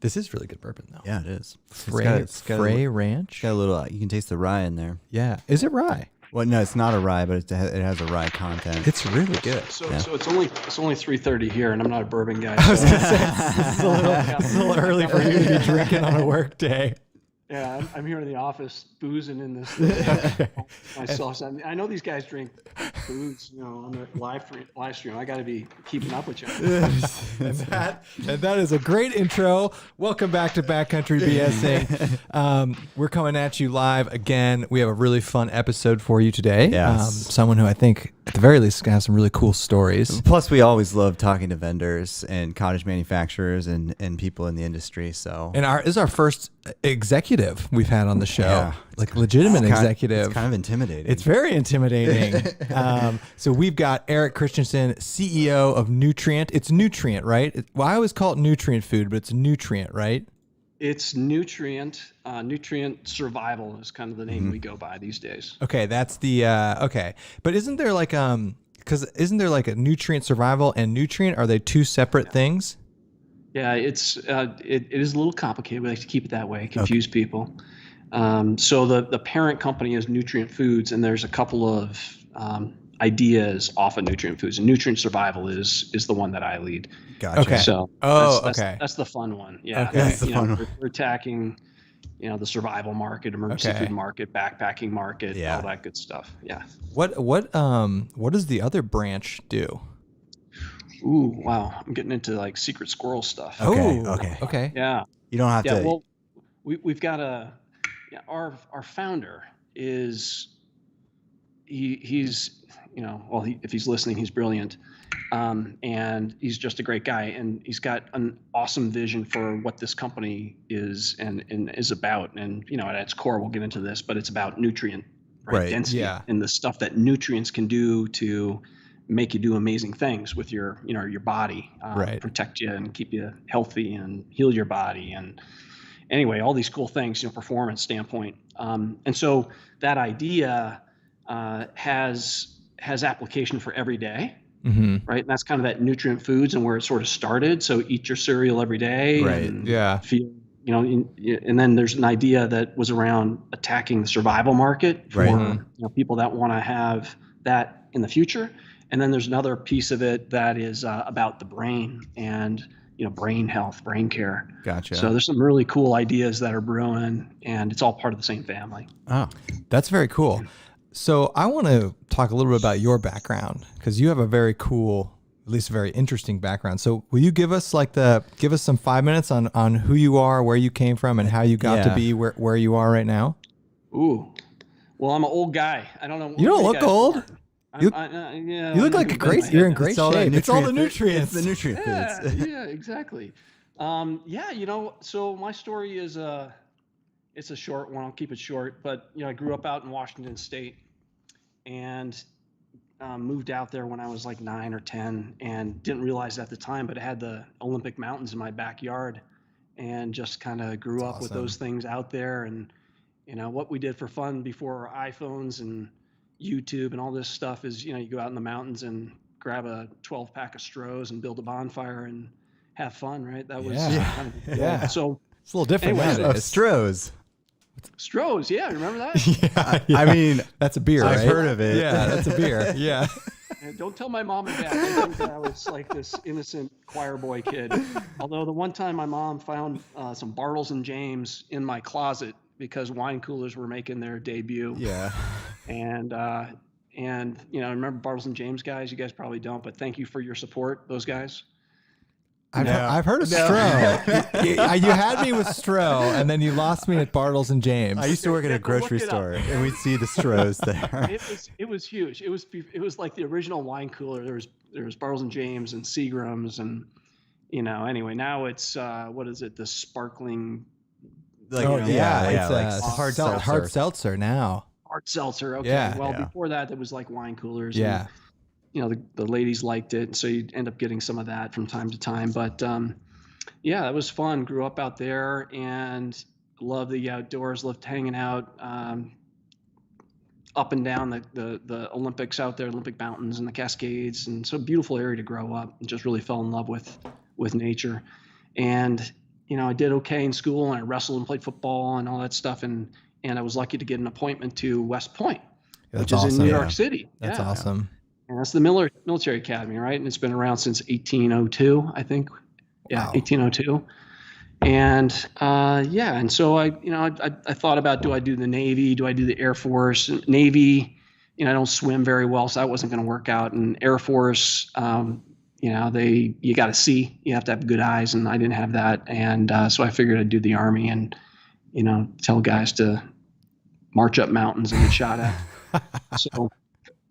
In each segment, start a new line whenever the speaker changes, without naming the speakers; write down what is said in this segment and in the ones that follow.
This is really good bourbon, though.
Yeah, it is.
Frey Ranch.
It's got a little. You can taste the rye in there.
Yeah. Is it rye?
Well, no, it's not a rye, but it has a rye content.
It's really good.
So it's only 3:30 here, and I'm not a bourbon guy.
I was gonna say this is a little early for you to be drinking on a work day.
Yeah, I'm here in the office boozing in this myself. I know these guys drink booze, on the live stream. I got to be keeping up with you.
and that is a great intro. Welcome back to Backcountry BSing. We're coming at you live again. We have a really fun episode for you today.
Yes.
Someone who I think, at the very least, has some really cool stories.
Plus, we always love talking to vendors and cottage manufacturers and people in the industry. So,
And this is our first executive we've had on the show.
Yeah.
Like legitimate executive.
It's kind of intimidating.
It's very intimidating. So we've got Eric Christianson, CEO of Nutrient. It's Nutrient, right? Well, I always call it Nutrient Food, but it's Nutrient, right?
It's Nutrient. Nutrient Survival is kind of the name we go by these days.
Okay, that's the okay. But isn't there like isn't there like a Nutrient Survival and Nutrient? Are they two separate things?
Yeah, it is a little complicated. We like to keep it that way, confuse people. So the parent company is Nutrient Foods, and there's a couple of ideas off of Nutrient Foods, and Nutrient Survival is the one that I lead.
Gotcha.
Okay.
So that's the fun one. Yeah,
Okay.
That's the fun one.
We're attacking, the survival market, emergency food market, backpacking market, all that good stuff. Yeah.
What does the other branch do?
Ooh, wow! I'm getting into like secret squirrel stuff.
Okay.
Yeah.
You don't have to.
Well, we've got our founder is he's if he's listening, he's brilliant, and he's just a great guy, and he's got an awesome vision for what this company is and is about, and at its core, we'll get into this, but it's about nutrient density and the stuff that nutrients can do to make you do amazing things with your body, protect you and keep you healthy and heal your body. And anyway, all these cool things, performance standpoint. And so that idea has application for every day, right? And that's kind of that Nutrient Foods and where it sort of started. So eat your cereal every day.
Right.
And
Feel,
and then there's an idea that was around attacking the survival market for people that want to have that in the future. And then there's another piece of it that is about the brain and brain health, brain care.
Gotcha.
So there's some really cool ideas that are brewing, and it's all part of the same family.
Oh, that's very cool. So I want to talk a little bit about your background, because you have a very cool, at least a very interesting background. So will you give us some 5 minutes on who you are, where you came from, and how you got to be where you are right now?
Ooh, well, I'm an old guy. I don't know.
You don't look old. You look like you're in great shape. It's all the nutrients.
It's the nutrient foods.
Yeah, exactly. So my story is it's a short one. I'll keep it short. But I grew up out in Washington State, and moved out there when I was like 9 or 10, and didn't realize at the time, but it had the Olympic Mountains in my backyard, and just kind of grew up with those things out there. And what we did for fun before iPhones and YouTube and all this stuff is, you go out in the mountains and grab a 12-pack of Strohs and build a bonfire and have fun, right? That was kind of So
it's a little different nowadays.
Strohs.
Strohs, yeah, remember that?
Yeah.
I mean,
that's a beer, right?
I've heard of it.
Yeah, that's a beer. Yeah.
And don't tell my mom and dad. They think that I was like this innocent choir boy kid. Although the one time my mom found some Bartles and James in my closet because wine coolers were making their debut.
Yeah.
And remember Bartles and James, guys? You guys probably don't, but thank you for your support, those guys.
I've heard of Stroh. You had me with Stroh, and then you lost me at Bartles and James.
I used to work at a grocery store, and we'd see the Strohs there.
It was huge. It was like the original wine cooler. There was Bartles and James and Seagram's, and anyway, now it's what is it? The sparkling.
Like,
it's hard seltzer now.
Hard seltzer. Okay.
Yeah.
Before that, there was like wine coolers.
Yeah.
And, the ladies liked it, so you'd end up getting some of that from time to time. But that was fun. Grew up out there and loved the outdoors. Loved hanging out up and down the Olympics out there, Olympic Mountains and the Cascades, and so beautiful area to grow up. And just really fell in love with nature. And I did okay in school, and I wrestled and played football and all that stuff. And I was lucky to get an appointment to West Point, which is in New York City.
That's awesome.
And that's the military academy, right? And it's been around since 1802, I think. Yeah,
Wow.
1802. And and so I thought about, do I do the Navy? Do I do the Air Force? Navy, I don't swim very well, so that wasn't going to work out. And Air Force, you got to see, you have to have good eyes, and I didn't have that. And so I figured I'd do the Army and, tell guys to march up mountains and get shot at.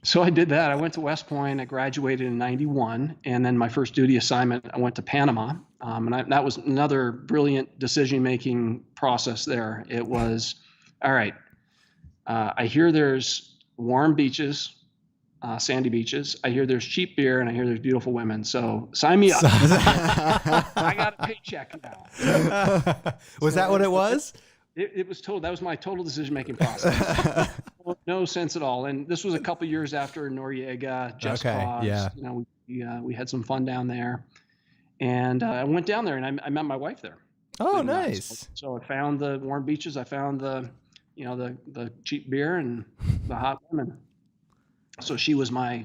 So I did that. I went to West Point. I graduated in 91. And then my first duty assignment, I went to Panama. That was another brilliant decision-making process there. It was, all right, I hear there's warm beaches, sandy beaches. I hear there's cheap beer, and I hear there's beautiful women. So sign me up. I got a paycheck now.
Was that what it was?
It was total. That was my total decision-making process. No sense at all. And this was a couple years after Noriega, Just Cause. Yeah. We had some fun down there, and I went down there, and I met my wife there.
Oh, nice.
So I found the warm beaches. I found the cheap beer and the hot women. So she was my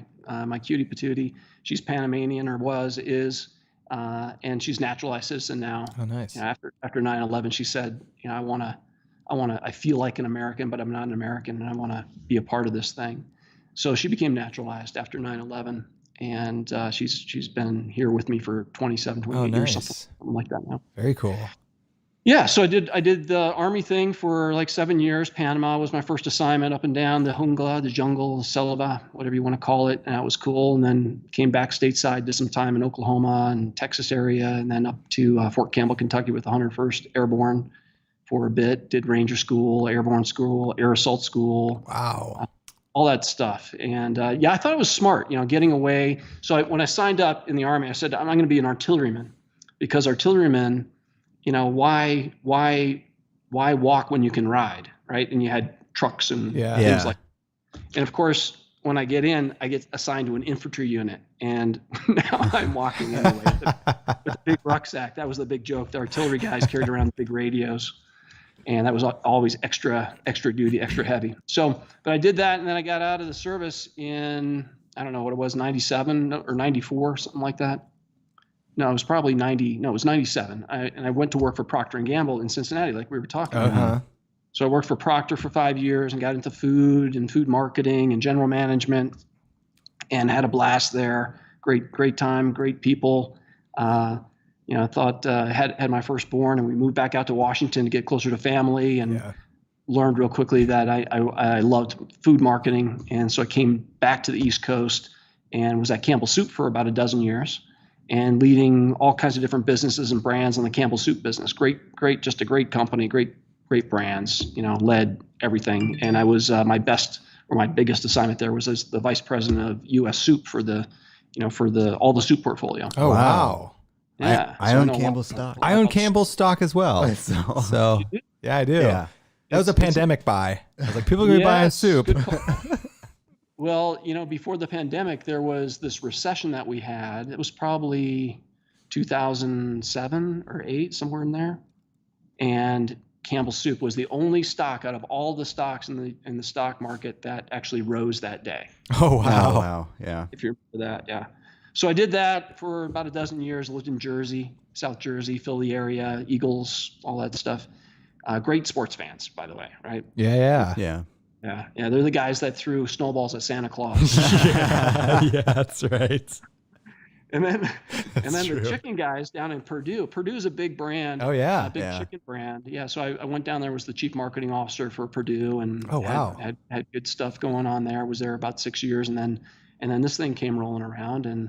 cutie patootie. She's Panamanian, or is, and she's naturalized citizen now.
Oh, nice.
After 9/11, she said, I feel like an American, but I'm not an American, and I want to be a part of this thing. So she became naturalized after 9/11, and she's been here with me for 28 years, something like that now.
Very cool.
Yeah, so I did the Army thing for like 7 years. Panama was my first assignment, up and down the jungla, the jungle, Selva, whatever you want to call it, and that was cool. And then came back stateside, did some time in Oklahoma and Texas area, and then up to Fort Campbell, Kentucky with the 101st Airborne for a bit. Did Ranger School, Airborne School, Air Assault School.
Wow.
All that stuff. And I thought it was smart, getting away. So when I signed up in the Army, I said, I'm going to be an artilleryman, because artillerymen, why walk when you can ride, right? And you had trucks and things like that. And of course, when I get in, I get assigned to an infantry unit, and now I'm walking anyway with a big rucksack. That was the big joke. The artillery guys carried around the big radios, and that was always extra duty, extra heavy. So, but I did that, and then I got out of the service in, I don't know what it was, 97 or 94, something like that. No, it was probably 90. No, it was 97. And I went to work for Procter & Gamble in Cincinnati, like we were talking about. So I worked for Procter for 5 years and got into food and food marketing and general management, and had a blast there. Great time, great people. I thought had my firstborn, and we moved back out to Washington to get closer to family, and learned real quickly that I loved food marketing. And so I came back to the East Coast and was at Campbell Soup for about a dozen years, and leading all kinds of different businesses and brands in the Campbell Soup business. Just a great company, great brands, led everything. And I was my biggest assignment there was as the vice president of U.S. Soup for all the soup portfolio.
Oh, wow.
Yeah.
I own Campbell stock.
I own Campbell stock as well. So yeah, I do. Yeah. That was a pandemic buy. I was like, people are going to be buying soup.
Well, before the pandemic, there was this recession that we had. It was probably 2007 or 8, somewhere in there. And Campbell Soup was the only stock out of all the stocks in the stock market that actually rose that day.
Oh, wow.
Oh, wow. Yeah.
If you remember that, yeah. So I did that for about a dozen years. I lived in Jersey, South Jersey, Philly area, Eagles, all that stuff. Great sports fans, by the way, right?
Yeah.
Yeah, they're the guys that threw snowballs at Santa Claus.
Yeah, that's right.
And then the chicken guys down in Purdue. Purdue's a big brand.
Oh yeah,
a big chicken brand. Yeah, so I went down there, was the chief marketing officer for Purdue, and had good stuff going on there. Was there about 6 years, and then this thing came rolling around, and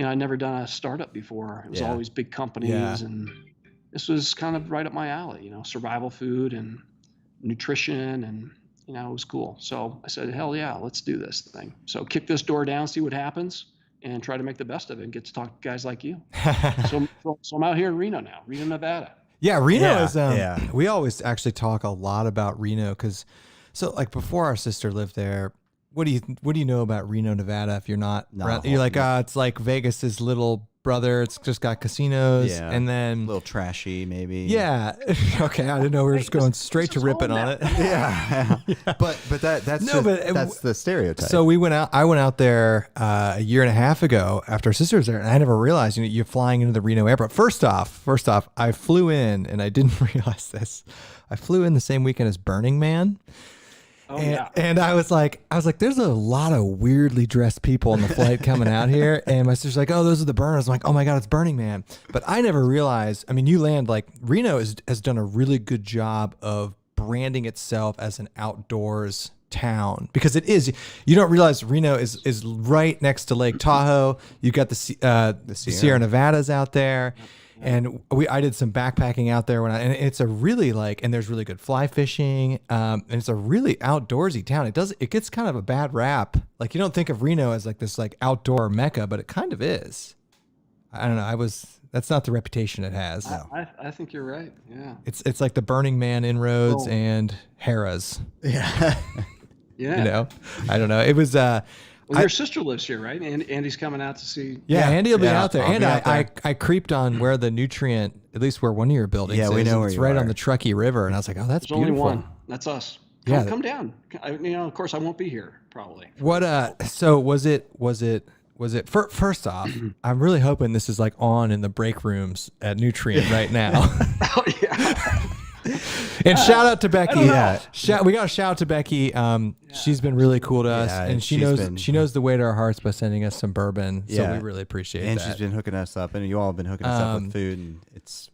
I'd never done a startup before. It was always big companies, and this was kind of right up my alley. Survival food and nutrition, and it was cool. So I said, hell yeah, let's do this thing. So kick this door down, see what happens, and try to make the best of it and get to talk to guys like you. So I'm out here in Reno now, Reno, Nevada.
Yeah, Reno is, we always actually talk a lot about Reno because, so like before our sister lived there, what do you know about Reno, Nevada? If you're not you're like, it's like Vegas's little brother. It's just got casinos,
Yeah.
and
A
then
little trashy, maybe.
yeah. Okay, I didn't know we were just going straight to ripping on it.
Yeah. But that's
No, but
that's the stereotype.
So we went out. I went out there a year and a half ago after our sister was there, and I never realized you're flying into the Reno airport. First off, I flew in, and I didn't realize this. I flew in the same weekend as Burning Man.
Oh,
And I was like, there's a lot of weirdly dressed people on the flight coming out here. And my sister's like, oh, those are the burners. I'm like, oh my God, it's Burning Man. But I never realized, I mean, you land like Reno has done a really good job of branding itself as an outdoors town, because it is. You don't realize Reno is right next to Lake Tahoe. You got the Sierra Nevadas out there. And I did some backpacking out there and it's a really and there's really good fly fishing. And it's a really outdoorsy town. It gets kind of a bad rap. Like, you don't think of Reno as like this like outdoor mecca, but it kind of is. I don't know. That's not the reputation it has.
I think you're right. Yeah.
It's like the Burning Man inroads and Harrah's.
Yeah.
Yeah.
You know, I don't know. It was,
well, your sister lives here, right? And Andy's coming out to see.
Yeah, Andy will be out there.
I'll
And
be out there.
I creeped on where the Nutrient, at least where one of your buildings is.
we know where
it's
you
right
are.
on the Truckee River. And I was like, oh, that's
There's
beautiful.
only one. That's us. Come down. Of course, I won't be here probably.
What? So was it? First off, I'm really hoping this is like on in the break rooms at Nutrient right now.
Oh yeah.
And shout out to Becky.
Yeah.
We got to shout out to Becky. She's been really cool to us, and she knows the way to our hearts by sending us some bourbon. So we really appreciate
and
that.
she's been hooking us up, and you all have been hooking us up with food, and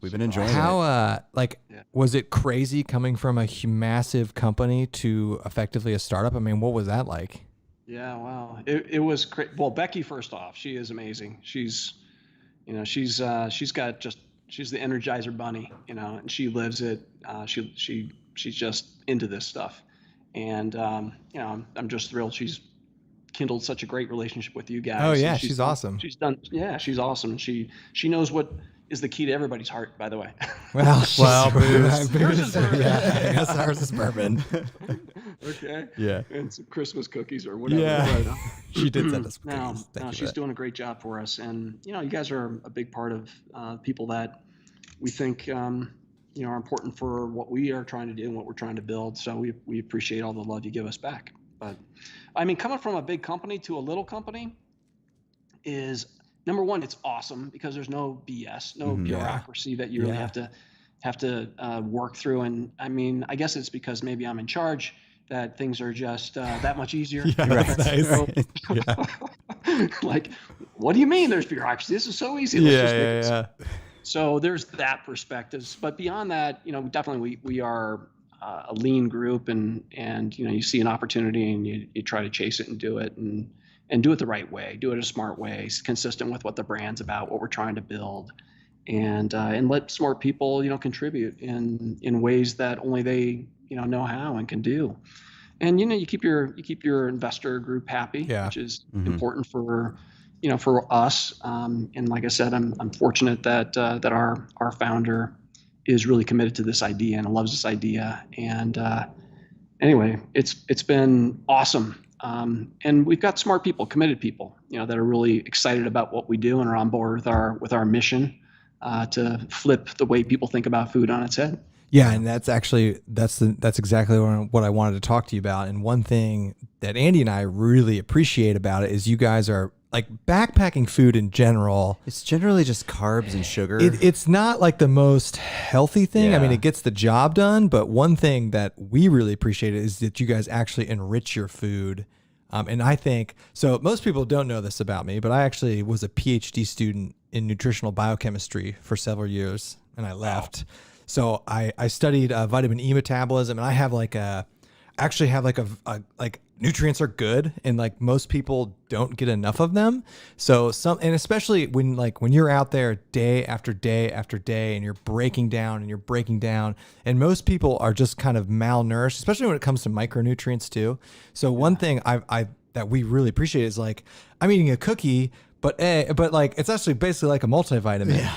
we've been enjoying it.
Was it crazy coming from a massive company to effectively a startup? I mean, what was that like?
Yeah, wow. It was great. Well, Becky, first off, she is amazing. She's the Energizer Bunny, and she lives it. She's just into this stuff, and I'm just thrilled she's kindled such a great relationship with you guys.
Oh yeah, she's awesome.
She's awesome, and she knows what is the key to everybody's heart, by the way.
Well,
booze.
Yeah, I guess ours is bourbon.
Okay.
Yeah.
And some Christmas cookies or whatever.
Yeah. She did send us cookies.
No, she's doing a great job for us, and you guys are a big part of people that we think are important for what we are trying to do and what we're trying to build. So we appreciate all the love you give us back. But I mean, coming from a big company to a little company is, number one, it's awesome because there's no BS, no bureaucracy that you really have to work through. And I mean, I guess it's because maybe I'm in charge that things are just that much easier.
Yeah, that's nice.
So, like, what do you mean there's bureaucracy? This is so easy.
Yeah.
So there's that perspective. But beyond that, definitely we are a lean group, and you see an opportunity and you try to chase it and do it and do it the right way, do it a smart way, consistent with what the brand's about, what we're trying to build, and let smart people contribute in ways that only they know how and can do. And you keep your investor group happy, which is important for us. And like I said, I'm fortunate that our founder is really committed to this idea and loves this idea. And anyway, it's been awesome. And we've got smart people, committed people, that are really excited about what we do and are on board with our mission to flip the way people think about food on its head.
Yeah, and that's exactly what I wanted to talk to you about. And one thing that Andy and I really appreciate about it is you guys are like backpacking food in general.
It's generally just carbs and sugar.
It's not like the most healthy thing.
Yeah.
I mean, it gets the job done, but one thing that we really appreciate is that you guys actually enrich your food. And I think, so most people don't know this about me, but I actually was a PhD student in nutritional biochemistry for several years, and I left. Wow. So I studied vitamin E metabolism, and I have nutrients are good, and like most people don't get enough of them. So and especially when you're out there day after day after day, and you're breaking down, and most people are just kind of malnourished, especially when it comes to micronutrients too. So one thing that we really appreciate is like, I'm eating a cookie, but like it's actually basically like a multivitamin.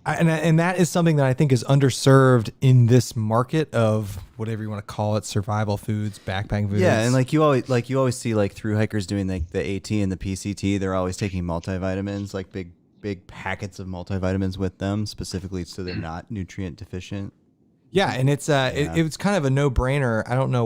And that is something that I think is underserved in this market of whatever you want to call it, survival foods, backpacking foods.
Yeah, and like you always see like through hikers doing like the AT and the PCT, they're always taking multivitamins, like big packets of multivitamins with them, specifically so they're not nutrient deficient.
Yeah, and it's it's kind of a no-brainer. I don't know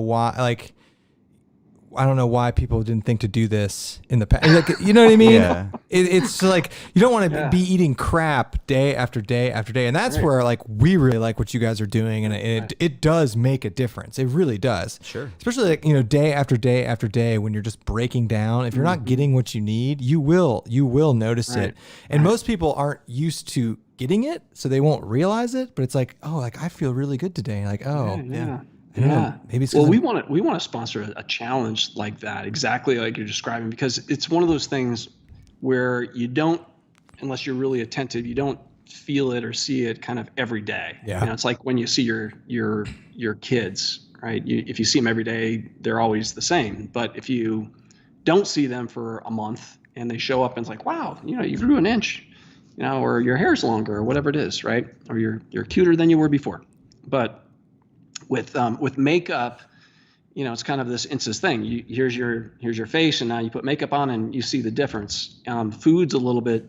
why people didn't think to do this in the past. Like, you know what I mean?
Yeah.
It's like you don't want to be eating crap day after day after day, and that's where like we really like what you guys are doing, and it does make a difference. It really does.
Sure.
Especially like, you know, day after day after day when you're just breaking down. If you're not getting what you need, you will notice it. And most people aren't used to getting it, so they won't realize it. But it's like, oh, like I feel really good today. Like, oh,
yeah.
I don't know, maybe it's
we want to sponsor a challenge like that, exactly like you're describing, because it's one of those things where you don't, unless you're really attentive, you don't feel it or see it kind of every day.
Yeah.
You know, it's like when you see your kids, right? If you see them every day, they're always the same. But if you don't see them for a month and they show up and it's like, wow, you know, you grew an inch, you know, or your hair's longer or whatever it is, right? Or you're cuter than you were before. But with makeup, you know, it's kind of this instant thing. Here's your face, and now you put makeup on, and you see the difference. Food's a little bit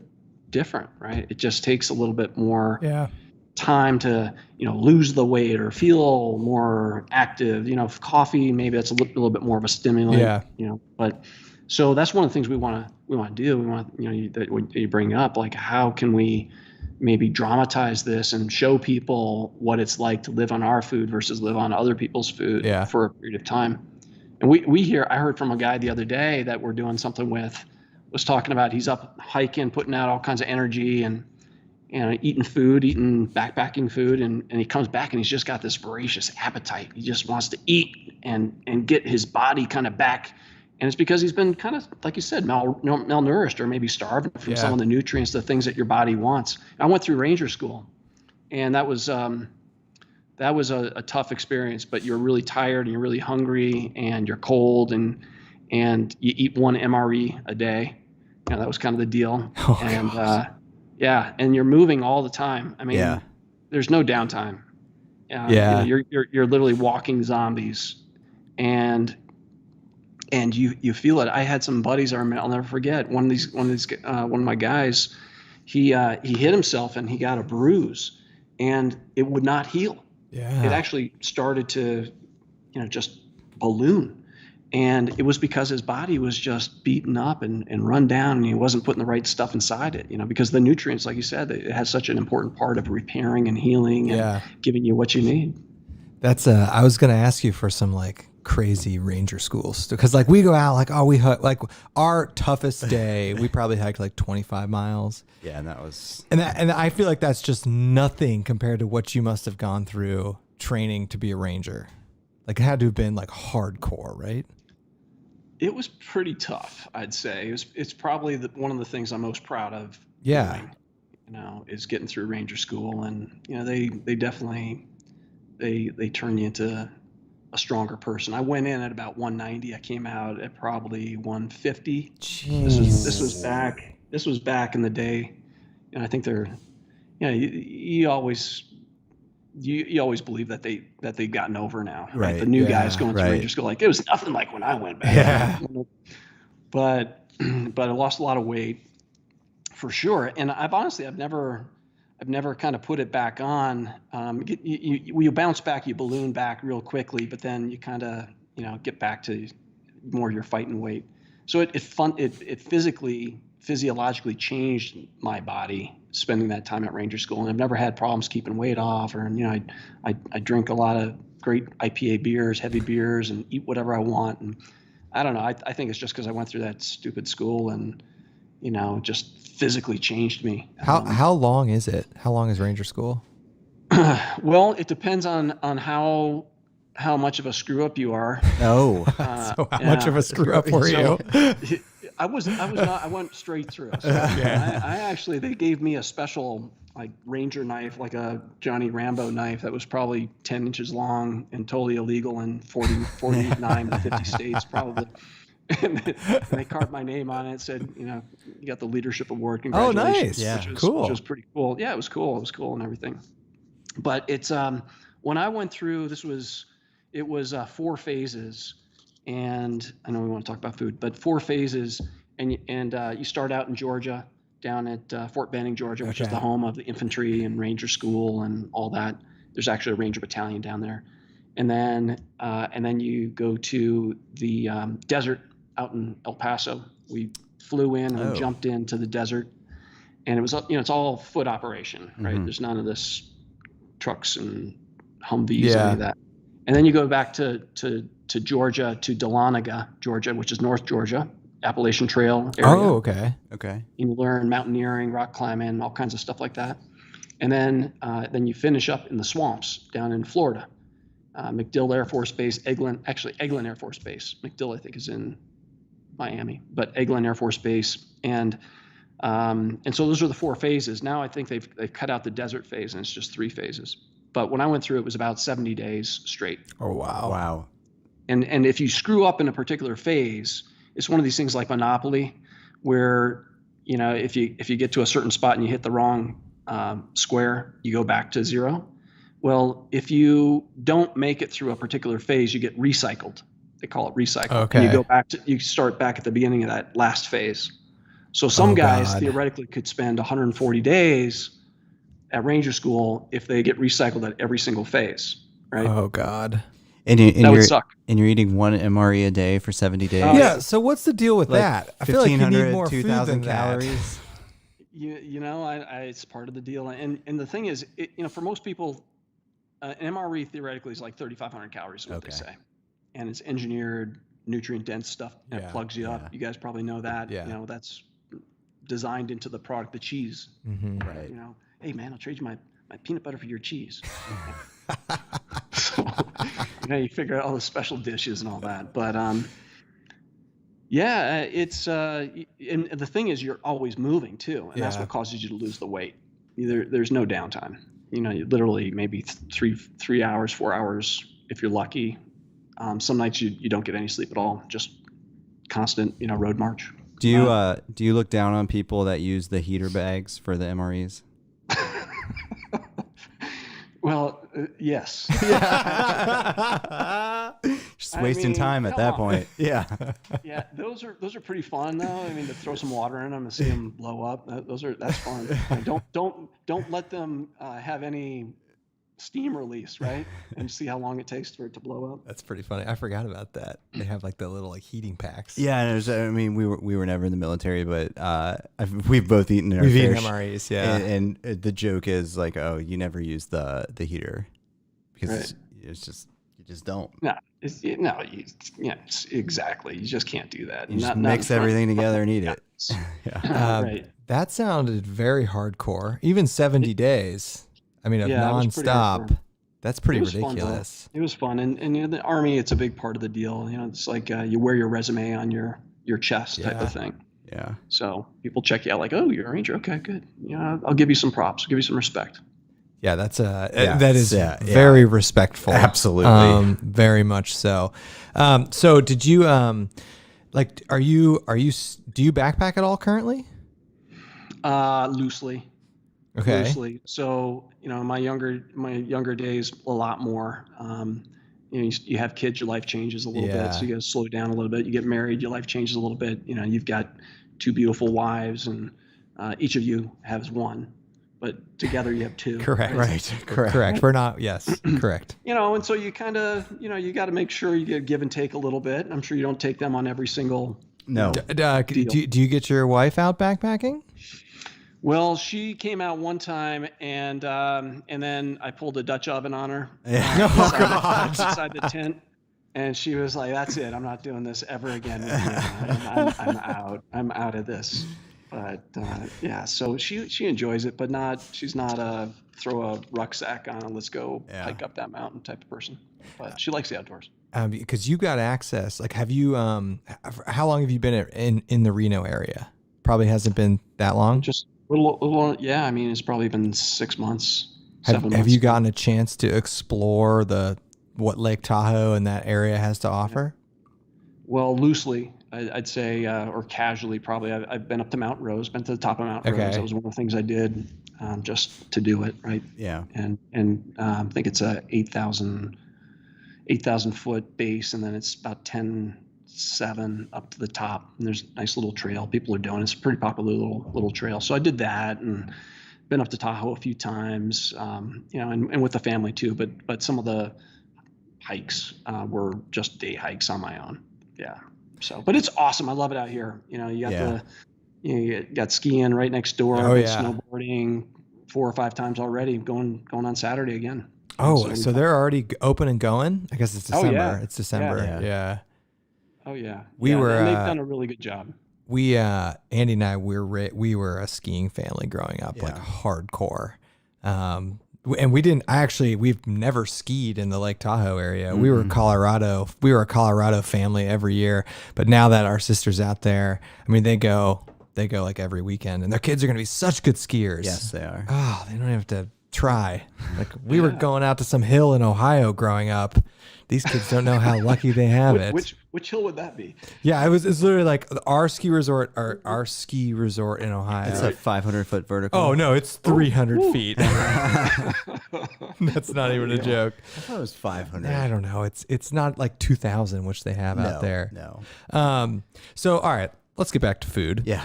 different, right? It just takes a little bit more time to, you know, lose the weight or feel more active. You know, coffee, maybe that's a little bit more of a stimulant.
Yeah.
You know, but so that's one of the things we want to do. We want, you know, that you bring up, like, how can we maybe dramatize this and show people what it's like to live on our food versus live on other people's food for a period of time. And I heard from a guy the other day that we're doing something with, was talking about he's up hiking, putting out all kinds of energy and eating backpacking food. And he comes back and he's just got this voracious appetite. He just wants to eat and get his body kind of back. And it's because he's been kind of, like you said, malnourished or maybe starving from some of the nutrients, the things that your body wants. I went through Ranger School, and that was a tough experience. But you're really tired and you're really hungry and you're cold and you eat one MRE a day. You know, that was kind of the deal.
Oh,
and and you're moving all the time. I mean, there's no downtime. You know, you're literally walking zombies, and you feel it. I had some buddies I'll never forget. One of my guys, he hit himself and he got a bruise, and it would not heal.
Yeah.
It actually started to, you know, just balloon, and it was because his body was just beaten up and run down, and he wasn't putting the right stuff inside it. You know, because the nutrients, like you said, it has such an important part of repairing and healing and giving you what you need.
That's I was gonna ask you for some like crazy ranger schools, because like we go out like we like our toughest day we probably hiked like 25 miles.
Yeah, and that was
and I feel like that's just nothing compared to what you must have gone through training to be a ranger. Like it had to have been like hardcore, right?
It was pretty tough, I'd say. It's probably one of the things I'm most proud of.
Yeah.
Doing, you know, is getting through ranger school, and you know they definitely they turn you into a stronger person. I went in at about 190. I came out at probably 150.
Jeez.
This was back in the day, and I think they're, you know, you always believe that they've gotten over now, right? The new guys going through ranger school, like it was nothing like when I went back.
Yeah.
But I lost a lot of weight for sure, and I've never kind of put it back on. You bounce back, you balloon back real quickly, but then you kind of, you know, get back to more your fighting weight. So it physiologically changed my body spending that time at ranger school, and I've never had problems keeping weight off. Or, you know, I drink a lot of great IPA beers, heavy beers, and eat whatever I want. And I don't know. I think it's just because I went through that stupid school and, you know, just physically changed me.
How long is it? How long is ranger school?
Well, it depends on how much of a screw up you are.
Oh,
so how much of a screw up were you?
I was not. I went straight through. So I actually, they gave me a special like ranger knife, like a Johnny Rambo knife that was probably 10 inches long and totally illegal in 49 to 50 states probably. and they carved my name on it. Said, you got the leadership award.
Oh,
Congratulations.
nice.
Yeah.
Cool.
Which was pretty cool. Yeah, it was cool. It was cool and everything. But it's when I went through, it was 4 phases, and I know we want to talk about food, but 4 phases, and you start out in Georgia, down at Fort Benning, Georgia, which is the home of the infantry and Ranger School and all that. There's actually a Ranger battalion down there, and then you go to the desert out in El Paso. We flew in and jumped into the desert, and it was it's all foot operation, right? There's none of this trucks and Humvees or any of that. And then you go back to Georgia, to Dahlonega, Georgia, which is North Georgia, Appalachian Trail area.
Oh, okay.
Okay.
You learn mountaineering, rock climbing, all kinds of stuff like that. And then you finish up in the swamps down in Florida. MacDill Air Force Base, Eglin Air Force Base. MacDill, I think, is in Miami, but Eglin Air Force Base. And so those are the 4 phases. Now I think they've cut out the desert phase, and it's just 3 phases. But when I went through, it was about 70 days straight.
Oh, wow.
Wow.
And if you screw up in a particular phase, it's one of these things like Monopoly, where if you get to a certain spot and you hit the wrong square, you go back to 0. Well, if you don't make it through a particular phase, you get recycled. They call it recycle.
Okay.
And you start back at the beginning of that last phase. So some guys theoretically could spend 140 days at Ranger School if they get recycled at every single phase, right?
Oh, God.
And
that would suck.
And you're eating 1 MRE a day for 70 days.
Yeah. So what's the deal with that? I feel like you need more food
2,000
than that.
calories.
It's part of the deal. And the thing is, for most people, an MRE theoretically is like 3,500 calories is what they say. And it's engineered, nutrient-dense stuff that plugs you up. You guys probably know that.
Yeah.
That's designed into the product, the cheese.
Mm-hmm.
Right.
Hey, man, I'll trade you my peanut butter for your cheese. So, you figure out all the special dishes and all that. But, it's and the thing is, you're always moving, too. And that's what causes you to lose the weight. There's no downtime. You literally maybe 3 hours, 4 hours, if you're lucky. Some nights you don't get any sleep at all, just constant, road march.
Do you look down on people that use the heater bags for the MREs?
Well, yes.
Just wasting time at that point. Yeah.
Yeah, those are pretty fun though. I mean, to throw some water in them and see them blow up, that's fun. Don't let them have any steam release, right? And see how long it takes for it to blow up.
That's pretty funny. I forgot about that. They have like the little heating packs.
Yeah, and we were never in the military, but we've both eaten our
We've
fair
eaten MREs, yeah.
And the joke is like, oh, you never use the heater because it's just you just don't.
Exactly. You just can't do that.
You just mix everything together and eat it.
Yeah. Right. That sounded very hardcore. Even 70 days. I mean, nonstop. That's pretty ridiculous.
It was fun, and in the Army, it's a big part of the deal. It's like you wear your resume on your chest type of thing.
Yeah.
So people check you out like, oh, you're a Ranger. Okay, good. I'll give you some props. I'll give you some respect.
Yeah, that is very respectful.
Absolutely.
Very much so. So did you do you backpack at all currently?
Loosely.
Okay.
Loosely. So, my younger days, a lot more. You have kids, your life changes a little bit. So you got to slow down a little bit. You get married, your life changes a little bit. You've got 2 beautiful wives, and each of you has 1, but together you have 2.
Correct.
Right.
Correct. We're not. Yes. Correct.
And so you kind of, you got to make sure you get give and take a little bit. I'm sure you don't take them on every single.
No.
Do you get your wife out backpacking?
Well, she came out one time, and then I pulled a Dutch oven on her. Inside the tent, and she was like, "That's it. I'm not doing this ever again. I'm out. I'm out of this." But so she enjoys it, but she's not a throw a rucksack on and let's go hike up that mountain type of person. But she likes the outdoors.
Because you got access. Like, have you? How long have you been in the Reno area? Probably hasn't been that long.
Just a little. Yeah, I mean, it's probably been 6 months. 7 months.
Have you gotten a chance to explore what Lake Tahoe and that area has to offer?
Well, loosely. I'd say, or casually probably. I've been up to Mount Rose, been to the top of Mount Rose. That was one of the things I did just to do it, right?
Yeah.
And I think it's a 8,000 foot base, and then it's about 10,700 up to the top. And there's a nice little trail people are doing. It's a pretty popular little trail. So I did that, and been up to Tahoe a few times, and with the family too. But some of the hikes were just day hikes on my own. Yeah. So, but it's awesome. I love it out here. You got you got skiing right next door. Snowboarding 4 or 5 times already. Going on Saturday again.
Oh, so they're already open and going? I guess it's December.
Oh, yeah.
It's December. Yeah.
Oh yeah.
And
they've done a really good job.
We Andy and I we were a skiing family growing up, like hardcore. And we've never skied in the Lake Tahoe area. Mm-hmm. We were a Colorado family every year. But now that our sister's out there, I mean, they go like every weekend, and their kids are going to be such good skiers.
Yes, they are.
Oh, they don't have to try. Like we were going out to some hill in Ohio growing up. These kids don't know how lucky they have it.
Which hill would that be?
Yeah, it's literally like our ski resort in Ohio.
It's a 500-foot vertical.
Oh no, it's 300 feet. That's not even a joke.
I thought it was 500.
I don't know. It's not like 2,000, which they have out there.
No.
So all right, let's get back to food.
Yeah.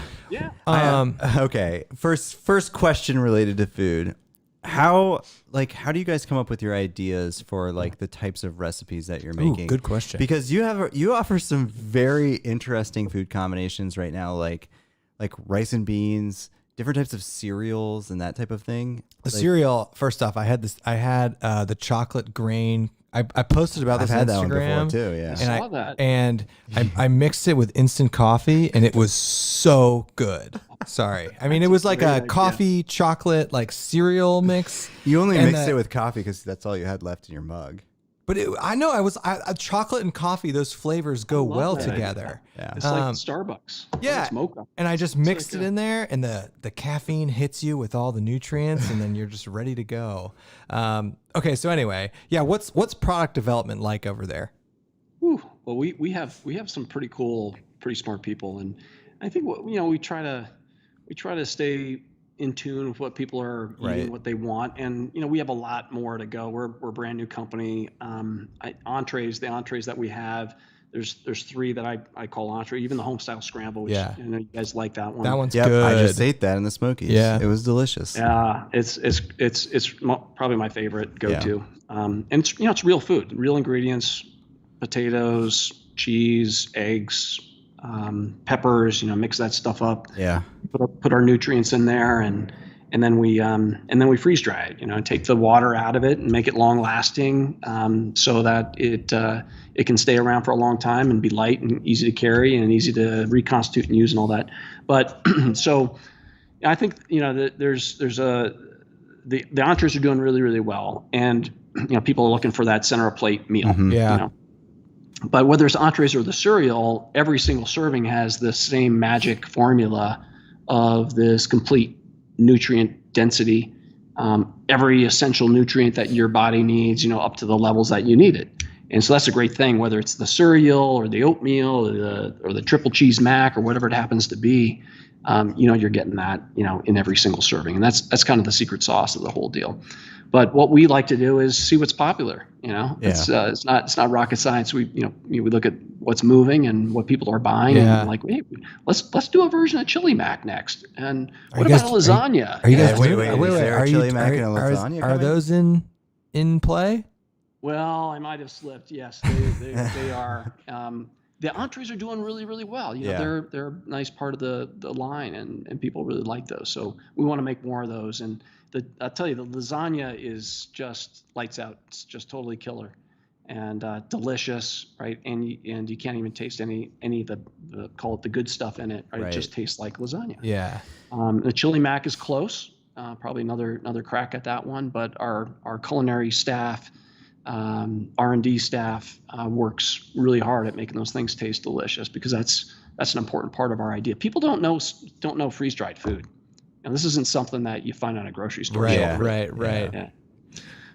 Okay.
First question related to food. How do you guys come up with your ideas for like the types of recipes that you're making?
Ooh, good question.
Because you offer some very interesting food combinations right now, like rice and beans, different types of cereals and that type of thing.
The cereal, first off, I had the chocolate grain. I posted about this on Instagram.
That one before too, yeah.
I saw that.
And I mixed it with instant coffee, and it was so good. Sorry. I mean, it was like a coffee chocolate like cereal mix.
You only mixed it with coffee because that's all you had left in your mug.
But chocolate and coffee, those flavors go well together.
Yeah.
It's like Starbucks.
Yeah.
It's mocha.
And I just mixed it in there, and the caffeine hits you with all the nutrients, and then you're just ready to go. Okay, so anyway, what's product development like over there?
Well, we have some pretty cool, pretty smart people, and I think we try to stay in tune with what people are eating, what they want, and we have a lot more to go. We're a brand new company. The entrees that we have, there's 3 that I call entree. Even the home style scramble, which I know you guys like that one.
That one's good.
I just ate that in the Smokies. Yeah, it was delicious.
Yeah, it's probably my favorite go-to. And it's real food, real ingredients, potatoes, cheese, eggs, peppers, mix that stuff up.
Yeah.
Put our nutrients in there, and then we freeze dry it, and take the water out of it and make it long lasting, so that it can stay around for a long time and be light and easy to carry and easy to reconstitute and use and all that. But so I think the entrees are doing really, really well, and people are looking for that center of plate meal.
Mm-hmm. Yeah.
But whether it's entrees or the cereal, every single serving has the same magic formula of this complete nutrient density, every essential nutrient that your body needs, up to the levels that you need it. And so that's a great thing, whether it's the cereal or the oatmeal or the triple cheese mac or whatever it happens to be. You're getting that, in every single serving, and that's kind of the secret sauce of the whole deal. But what we like to do is see what's popular. It's not rocket science. We look at what's moving and what people are buying, and like, hey, let's do a version of chili mac next. And what about lasagna?
Are you guys
wait? Is there a chili mac and a lasagna?
Are those in play?
Well, I might have slipped. Yes, they are. The entrees are doing really, really well. They're a nice part of the line, and people really like those. So we want to make more of those. And I'll tell you, the lasagna is just lights out. It's just totally killer, and delicious, right? And you can't even taste any of the call it the good stuff in it, right? It just tastes like lasagna.
Yeah.
The chili mac is close. Probably another crack at that one. But our culinary staff, R&D staff, works really hard at making those things taste delicious, because that's an important part of our idea. People don't know freeze dried food. And this isn't something that you find on a grocery store.
Right.
Yeah.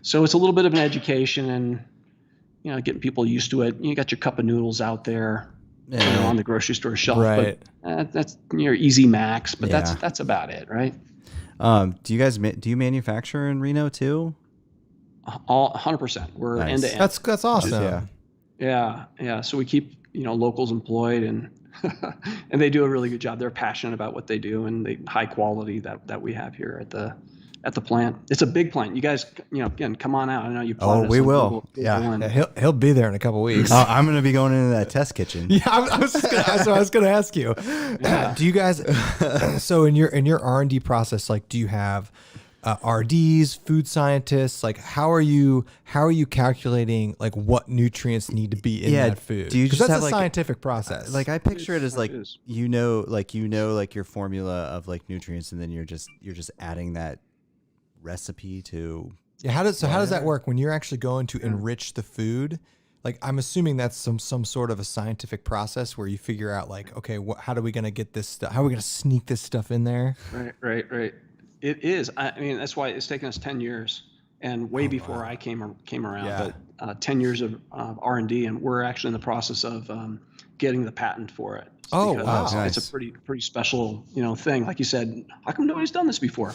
So it's a little bit of an education, and getting people used to it. You got your cup of noodles out there. on the grocery store shelf.
Right.
But that's your easy max. But
Yeah.
that's about it, right?
Do you guys do you manufacture in Reno too?
All 100%. We're
Nice.
end to end.
That's awesome.
Yeah. So we keep locals employed, and and they do a really good job. They're passionate about what they do, and the high quality that we have here at the plant. It's a big plant. You guys, again, come on out. I know you.
Oh, we will.
Yeah, he'll be there in a couple weeks.
I'm going to be going into that test kitchen.
Yeah, I was going to ask you. Do you guys? So in your R&D process, like, do you have RDs, food scientists? Like, how are you calculating like what nutrients need to be in that food?
Do you just
that's
have
a
like
scientific process?
Like I picture it as like
It is.
like your formula of like nutrients, and then you're just adding that recipe to.
Yeah, how does that work when you're actually going to enrich the food? Like, I'm assuming that's some sort of a scientific process where you figure out like, okay, how are we going to get this stuff? How are we going to sneak this stuff in there?
Right. It is. I mean, that's why it's taken us 10 years, and way before I came around.
Yeah.
But 10 years of R&D, and we're actually in the process of getting the patent for it.
Oh,
Because
wow.
Nice.
It's a pretty special thing. Like you said, how come nobody's done this before?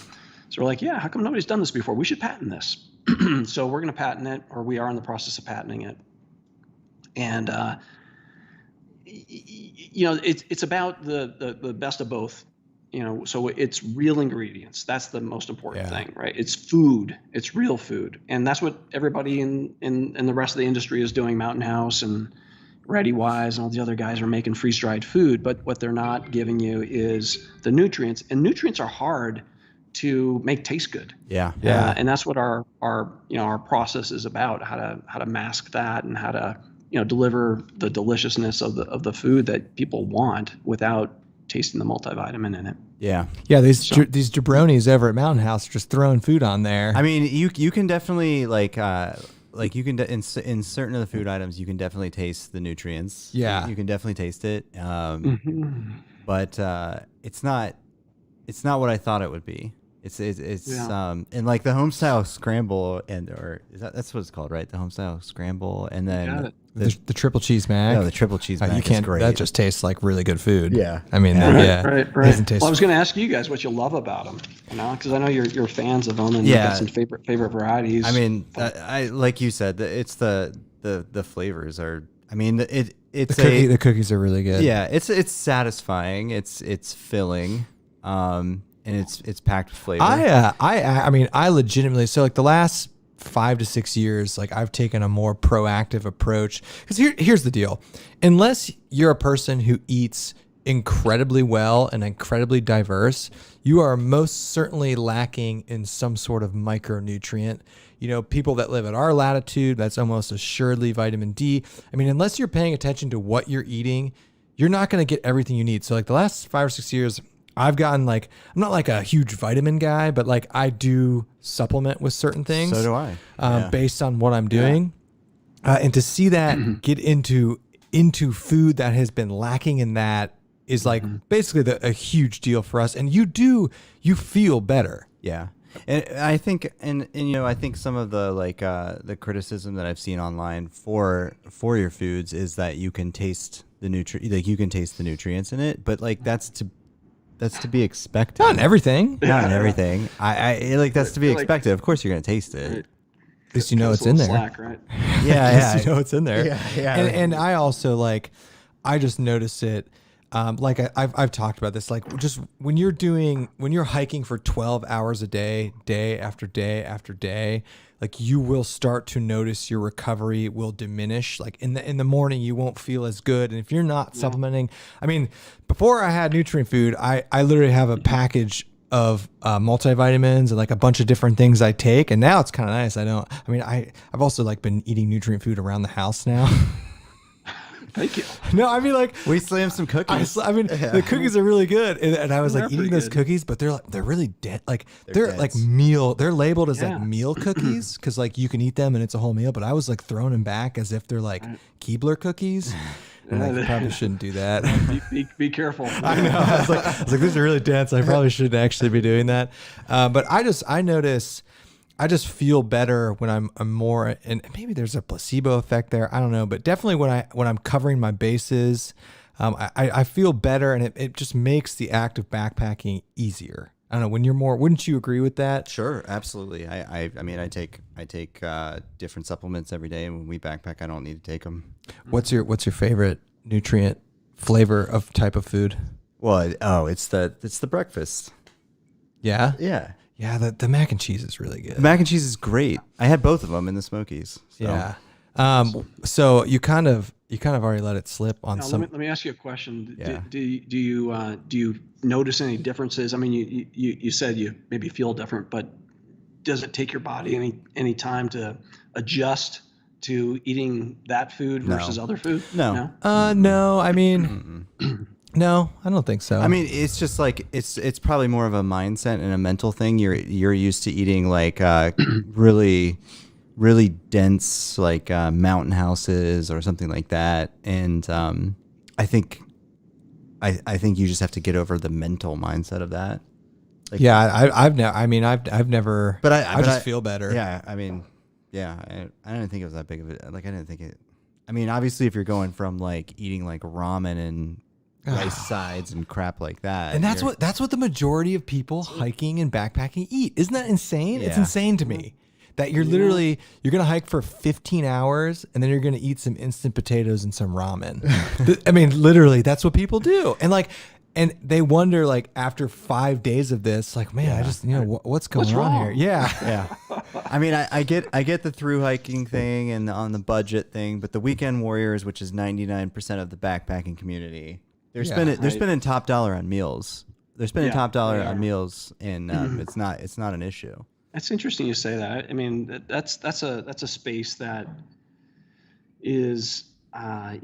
So we're like, yeah, how come nobody's done this before? We should patent this. So we're going to patent it, or we are in the process of patenting it. And it's about the best of both. So it's real ingredients. That's the most important thing, right? It's food. It's real food, and that's what everybody in the rest of the industry is doing. Mountain House and ReadyWise and all the other guys are making freeze-dried food, but what they're not giving you is the nutrients. And nutrients are hard to make taste good.
Yeah.
And that's what our process is about. How to mask that, and how to deliver the deliciousness of the food that people want without tasting the multivitamin in it.
Yeah.
These jabronis over at Mountain House are just throwing food on there.
I mean, you can definitely you can in certain of the food items you can definitely taste the nutrients.
Yeah.
You can definitely taste it. But it's not what I thought it would be. It's and like the homestyle scramble that's what it's called, right? The homestyle scramble, and then
the triple cheese mac.
the triple cheese mac.
You can't.
Is great.
That just tastes like really good food.
Yeah.
I mean,
Right.
Doesn't taste.
Well, I was going to ask you guys what you love about them, because I know you're fans of them, and you've got some favorite varieties.
I mean, I like you said, it's the flavors are. I mean, the
cookies are really good.
Yeah, it's satisfying. It's filling. And it's packed with flavor.
I mean, I legitimately, so like the last 5 to 6 years, like I've taken a more proactive approach, because here's the deal. Unless you're a person who eats incredibly well and incredibly diverse, you are most certainly lacking in some sort of micronutrient. People that live at our latitude, that's almost assuredly vitamin D. I mean, unless you're paying attention to what you're eating, you're not going to get everything you need. So like the last 5 or 6 years, I've gotten I'm not like a huge vitamin guy, but like I do supplement with certain things.
So do I.
Based on what I'm doing. And to see that get into food that has been lacking in that is like basically a huge deal for us. And you feel better.
Yeah. And I think, and I think some of the the criticism that I've seen online for your foods is that you can taste the nutrients in it, but like that's to be expected.
Not in everything.
Not in everything. I like that's to be expected. Of course, you're gonna taste it.
At least you know it's in there.
Slack, right?
Yeah,
At least you know it's in there.
Yeah.
And I also I just notice it. I've talked about this. Like just when you're hiking for 12 hours a day, day after day after day, like you will start to notice your recovery will diminish. Like in the morning, you won't feel as good. And if you're not supplementing, I mean, before I had nutrient food, I literally have a package of multivitamins and like a bunch of different things I take. And now it's kind of nice. I've also like been eating nutrient food around the house now.
Thank you.
No, I mean like
we slammed some cookies.
The cookies are really good, and I was like eating those cookies, but they're really dead. Like they're like meal. They're labeled as like meal cookies because like you can eat them and it's a whole meal. But I was like throwing them back as if they're like Keebler cookies. And I probably shouldn't do that.
Be careful.
I know. I was like, these are really dense. I probably shouldn't actually be doing that. But I notice. I just feel better when I'm more, and maybe there's a placebo effect there. I don't know, but definitely when I'm covering my bases, I feel better, and it just makes the act of backpacking easier. I don't know, when you're more, wouldn't you agree with that?
Sure, absolutely. I mean, I take different supplements every day, and when we backpack, I don't need to take them.
What's your favorite nutrient flavor of type of food?
Well, it's the breakfast.
Yeah.
Yeah.
Yeah, the mac and cheese is really good.
The mac and cheese is great. I had both of them in the Smokies. So.
Yeah. So you kind of already let it slip on
Now,
some.
let me ask you a question.
Yeah.
Do you notice any differences? I mean, you said you maybe feel different, but does it take your body any time to adjust to eating that food versus other food?
No.
No. I mean, no, I don't think so.
I mean, it's just like it's probably more of a mindset and a mental thing. You're used to eating like really dense like mountain houses or something like that, and I think you just have to get over the mental mindset of that. Like,
yeah, I've never. But I just feel better.
Yeah, I mean, yeah, I didn't think it was that big of it. Like, I didn't think it. I mean, obviously, if you're going from like eating like ramen and rice sides and crap like that,
And that's what the majority of people hiking and backpacking eat. Isn't that insane? It's
Yeah.
insane to me that you're gonna hike for 15 hours and then you're gonna eat some instant potatoes and some ramen. I mean, literally, that's what people do. And they wonder, like, after 5 days of this, like, man, I just, what's going on
wrong?
here? Yeah.
yeah. I mean, I get the through hiking thing and on the budget thing, but the weekend warriors, which is 99% of the backpacking community, they're spending top dollar on meals. They're spending top dollar on meals, and it's not an issue.
That's interesting you say that. I mean, that's a space that is, I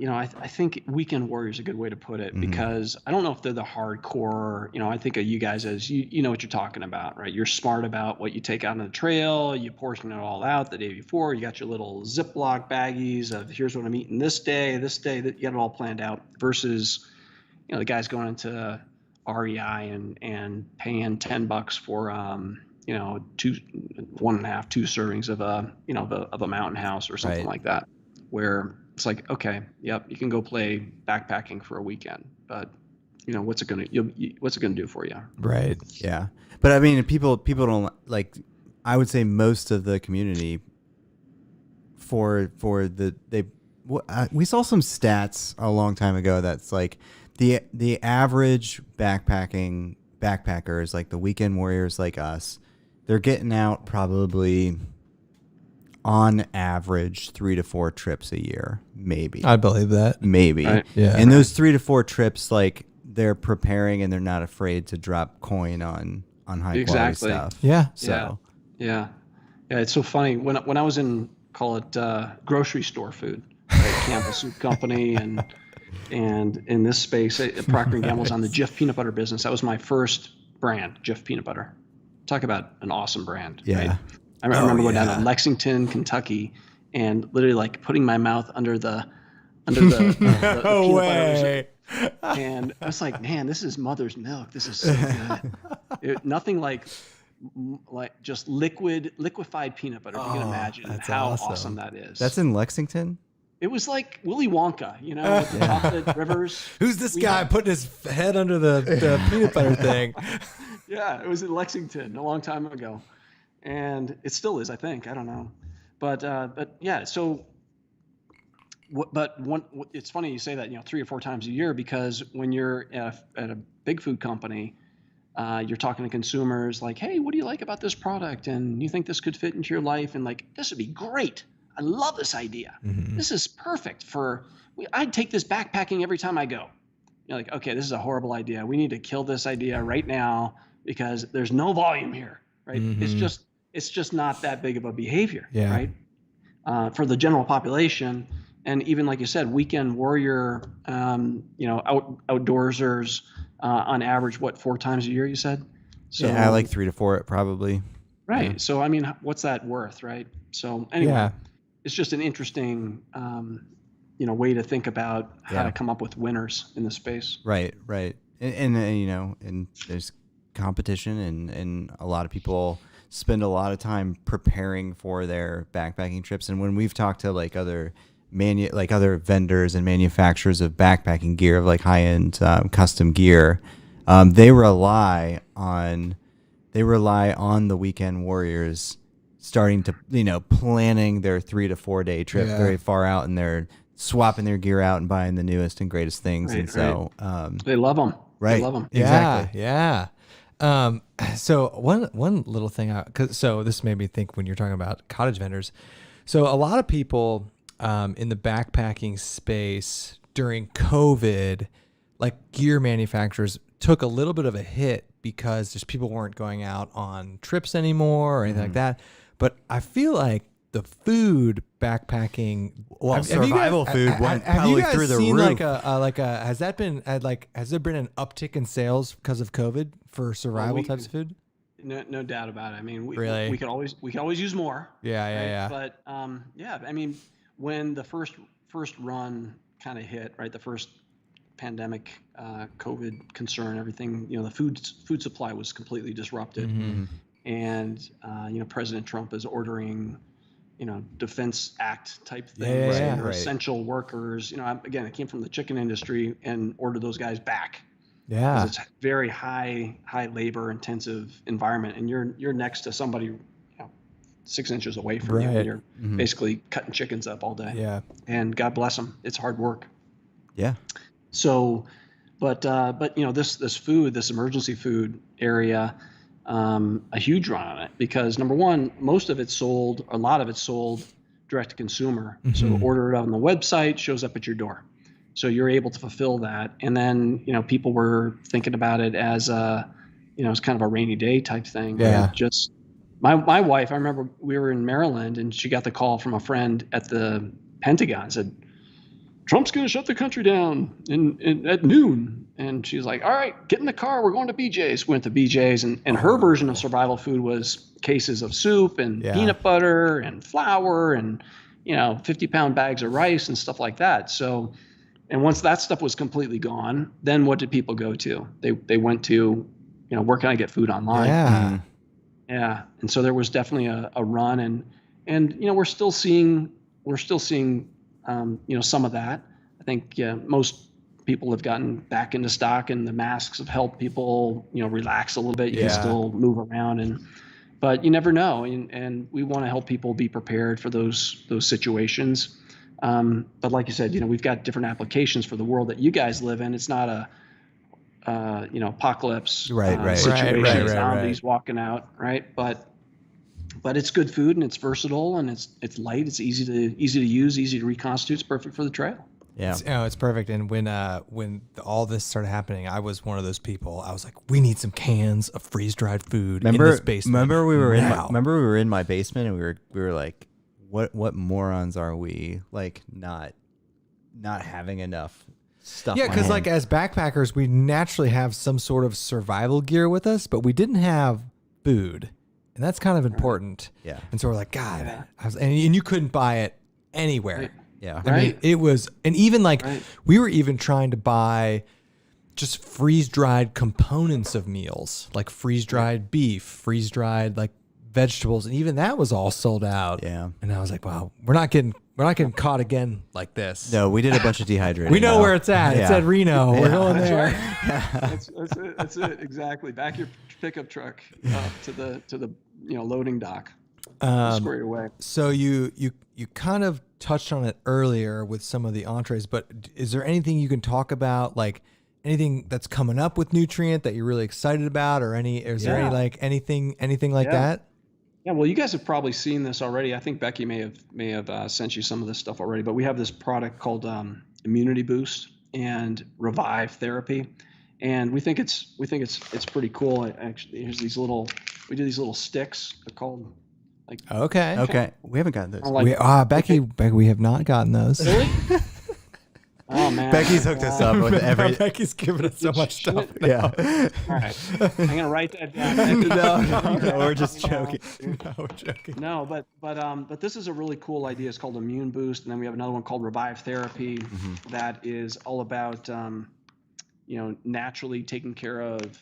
think weekend warrior is a good way to put it, because I don't know if they're the hardcore. I think of you guys as you know what you're talking about, right? You're smart about what you take out on the trail. You portion it all out the day before. You got your little Ziploc baggies of here's what I'm eating this day, that you got it all planned out. Versus, the guys going into REI and paying $10 for 1.5, 2 servings of a mountain house or something like that, where it's like, okay, yep, you can go play backpacking for a weekend, but what's it gonna do for you?
Right.
Yeah, but I mean, people don't like. I would say most of the community we saw some stats a long time ago that's like the average backpackers, like the weekend warriors like us, they're getting out probably on average 3 to 4 trips a year, maybe.
I believe that.
Maybe.
Right.
Yeah.
And those 3 to 4 trips, like, they're preparing and they're not afraid to drop coin on high quality stuff.
Yeah.
So
Yeah. It's so funny when I was in, call it grocery store food, right? Campbell Soup Company and in this space, Procter & Gamble's on the Jif peanut butter business. That was my first brand, Jif peanut butter. Talk about an awesome brand.
Yeah.
Right? I remember going down to Lexington, Kentucky, and literally like putting my mouth under the peanut butter. And I was like, man, this is mother's milk. This is so good. Nothing like just liquefied peanut butter. If you can imagine how awesome that is.
that's in Lexington?
It was like Willy Wonka, with the chocolate rivers.
Who's this guy putting his head under the peanut butter thing?
Yeah, it was in Lexington a long time ago, and it still is, I think. I don't know, but yeah. So, it's funny you say that 3 or 4 times a year, because when you're at a big food company, you're talking to consumers like, hey, what do you like about this product, and you think this could fit into your life, and like this would be great. I love this idea. This is perfect I'd take this backpacking every time I go. You're like, okay, this is a horrible idea. We need to kill this idea right now because there's no volume here, right? It's just not that big of a behavior, right? For the general population. And even like you said, weekend warrior, outdoorsers, on average, 4 times a year, you said? So,
yeah, I like 3 to 4 probably.
Right.
Yeah.
So, I mean, what's that worth, right? So anyway, it's just an interesting, way to think about how to come up with winners in the space.
Right. And there's competition, and a lot of people spend a lot of time preparing for their backpacking trips. And when we've talked to like other like other vendors and manufacturers of backpacking gear, of like high-end custom gear, they rely on the weekend warriors starting to, planning their 3 to 4 day trip very far out, and they're swapping their gear out and buying the newest and greatest things.
Right,
and so,
they love them.
right.
They love them.
Exactly.
Yeah. So one little thing, so this made me think when you're talking about cottage vendors. So a lot of people in the backpacking space during COVID, like gear manufacturers took a little bit of a hit because just people weren't going out on trips anymore or anything like that. But I feel like the food backpacking,
survival food went probably through the
seen
roof.
Has there been an uptick in sales because of COVID for survival types of food?
No doubt about it. I mean, we could always use more.
Yeah.
But I mean, when the first run kind of hit, right, the first pandemic, COVID concern, everything, the food supply was completely disrupted, and President Trump is ordering, Defense Act type things, essential workers. Again, I came from the chicken industry and ordered those guys back.
Yeah,
it's a very high labor intensive environment, and you're next to somebody 6 inches away from you, and you're basically cutting chickens up all day.
Yeah,
and God bless them, it's hard work.
Yeah.
So, but this emergency food area, a huge run on it, because number one, a lot of it's sold direct to consumer. So order it on the website, shows up at your door. So you're able to fulfill that. And then, people were thinking about it as it's kind of a rainy day type thing.
Yeah.
Just my wife, I remember we were in Maryland and she got the call from a friend at the Pentagon, said, Trump's going to shut the country down at noon. And she's like, all right, get in the car. We're going to BJ's. Went to BJ's, and her version of survival food was cases of soup and peanut butter and flour and, 50-pound bags of rice and stuff like that. So, and once that stuff was completely gone, then what did people go to? They went to, where can I get food online?
Yeah.
Yeah. And so there was definitely a run, and we're still seeing some of that. I think most people have gotten back into stock, and the masks have helped people, relax a little bit. You can still move around, but you never know. And we want to help people be prepared for those situations. But like you said, we've got different applications for the world that you guys live in. It's not a apocalypse situation, zombies walking out, right? But it's good food, and it's versatile, and it's light. It's easy to use, easy to reconstitute. It's perfect for the trail.
Yeah, it's perfect. And when all this started happening, I was one of those people. I was like, we need some cans of freeze dried food in this basement.
Remember we were in my basement, and we were like, what morons are we? Like not having enough stuff.
Yeah, because like as backpackers, we naturally have some sort of survival gear with us, but we didn't have food. And that's kind of important.
Yeah.
And so we're like, God, and you couldn't buy it anywhere.
Right.
Yeah.
I mean, it was, and even like we were even trying to buy just freeze dried components of meals, like freeze dried beef, freeze dried like vegetables, and even that was all sold out.
Yeah.
And I was like, wow, we're not getting caught again like this.
No, we did a bunch of dehydrating.
We know where it's at.
Yeah.
It's at Reno. We're going there.
Right. That's it. Exactly. Back your pickup truck to the loading dock. Square away.
So you kind of touched on it earlier with some of the entrees, but is there anything you can talk about, like anything that's coming up with Nutrient that you're really excited about, or is there any like anything like that?
Yeah, well, you guys have probably seen this already. I think Becky may have sent you some of this stuff already, but we have this product called Immunity Boost and Revive Therapy, and we think it's pretty cool. Actually, we do these little sticks. They're called like.
Okay. We haven't gotten those.
Becky, we have not gotten those.
Really? Oh man,
Becky's hooked us up with every.
Becky's giving us so much stuff.
Yeah.
All right, I'm gonna write that down.
No, we're just joking.
No, we're joking.
No, but this is a really cool idea. It's called Immune Boost, and then we have another one called Revive Therapy that is all about naturally taking care of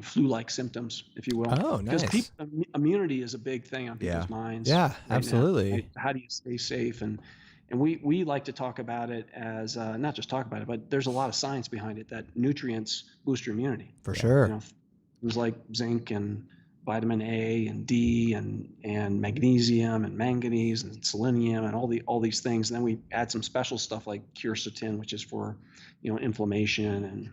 flu-like symptoms, if you will.
Oh, nice.
Because immunity is a big thing on people's minds.
Yeah,
right
absolutely.
now, right? How do you stay safe? And And we like to talk about it as not just talk about it, but there's a lot of science behind it that nutrients boost your immunity.
For sure.
You know, things like zinc and vitamin A and D and magnesium and manganese and selenium and all these things. And then we add some special stuff like quercetin, which is for, inflammation, and